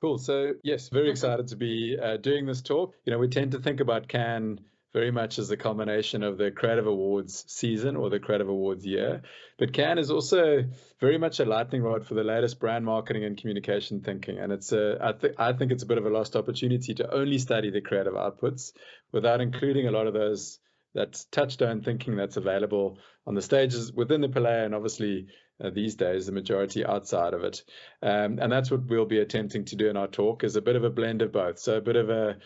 Cool. So yes, very excited to be doing this talk. We tend to think about Cannes very much as a culmination of the Creative Awards season or the Creative Awards year. But Cannes is also very much a lightning rod for the latest brand marketing and communication thinking. And I think it's a bit of a lost opportunity to only study the creative outputs without including a lot of that touchstone thinking that's available on the stages within the Palais, and obviously these days the majority outside of it. And that's what we'll be attempting to do in our talk, is a bit of a blend of both. So a bit of a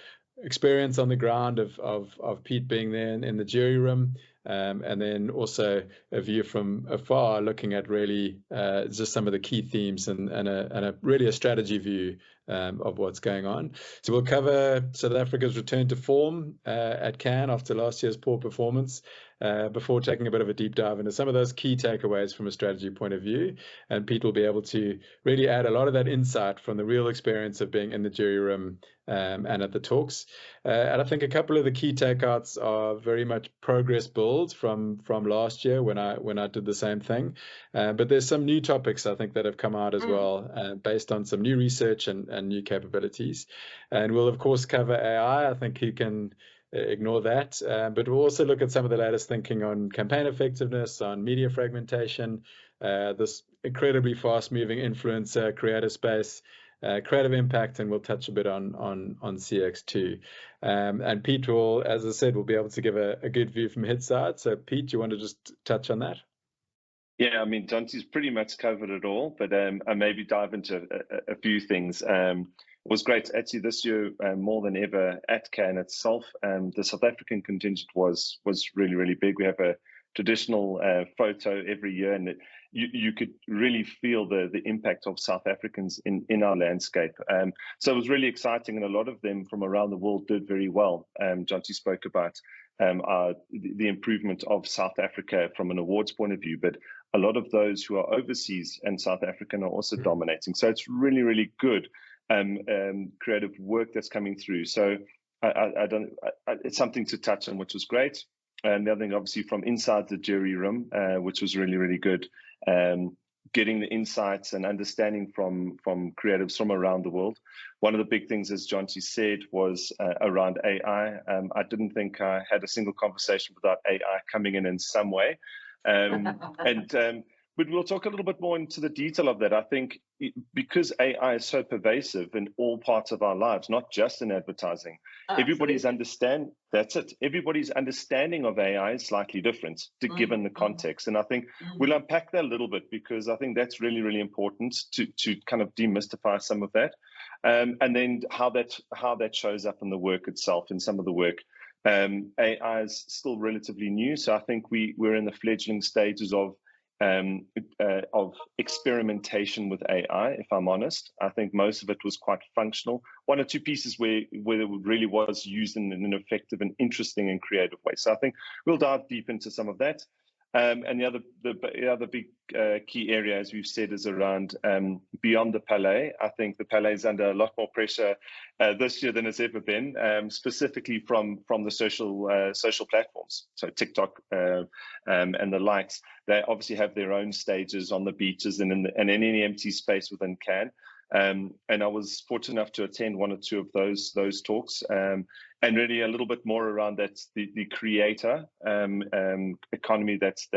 experience on the ground of Pete being there in the jury room, and then also a view from afar, looking at really just some of the key themes and a really a strategy view of what's going on. So we'll cover South Africa's return to form at Cannes after last year's poor performance, before taking a bit of a deep dive into some of those key takeaways from a strategy point of view. And Pete will be able to really add a lot of that insight from the real experience of being in the jury room and at the talks. And I think a couple of the key takeouts are very much progress builds from last year when I did the same thing. But there's some new topics I think that have come out as well, based on some new research and new capabilities. And we'll of course cover AI. I think you can ignore that, but we'll also look at some of the latest thinking on campaign effectiveness, on media fragmentation, this incredibly fast-moving influencer creator space, creative impact, and we'll touch a bit on CX too. And Pete will, as I said, will be able to give a good view from his side. So Pete, do you want to just touch on that? Yeah, I mean, Jonty's pretty much covered it all, but I maybe dive into a few things. It was great actually this year, more than ever at Cannes itself. The South African contingent was really, really big. We have a traditional photo every year, and you could really feel the impact of South Africans in our landscape. So it was really exciting, and a lot of them from around the world did very well. Jonty spoke about the improvement of South Africa from an awards point of view, but a lot of those who are overseas and South African are also dominating. So it's really, really good creative work that's coming through. So it's something to touch on, which was great. And the other thing, obviously, from inside the jury room, which was really, really good, getting the insights and understanding from creatives from around the world. One of the big things, as Jonty said, was around AI. I didn't think I had a single conversation without AI coming in some way. But we'll talk a little bit more into the detail of that. I think because AI is so pervasive in all parts of our lives, not just in advertising, everybody's understanding of AI is slightly different given the context. And I think we'll unpack that a little bit, because I think that's really, really important to kind of demystify some of that. And then how that shows up in the work itself, in some of the work. AI is still relatively new, so I think we're in the fledgling stages of experimentation with AI, if I'm honest. I think most of it was quite functional. One or two pieces where it really was used in an effective and interesting and creative way. So I think we'll dive deep into some of that. And the other big key area, as we've said, is around beyond the Palais. I think the Palais is under a lot more pressure this year than it's ever been, specifically from the social platforms. So TikTok and the likes. They obviously have their own stages on the beaches and in any empty space within Cannes. And I was fortunate enough to attend one or two of those talks, and really a little bit more around that the creator economy that's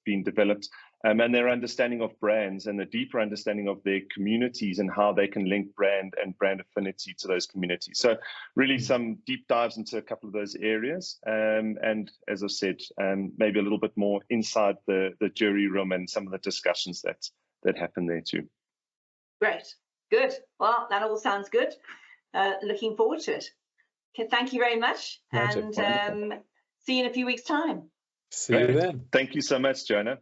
been developed, and their understanding of brands and the deeper understanding of their communities and how they can link brand and brand affinity to those communities. So really some deep dives into a couple of those areas, and as I said, maybe a little bit more inside the jury room and some of the discussions that happen there too. Great. Good. Well, that all sounds good. Looking forward to it. Okay, thank you very much. And see you in a few weeks' time. See you then. Thank you so much, Joanna.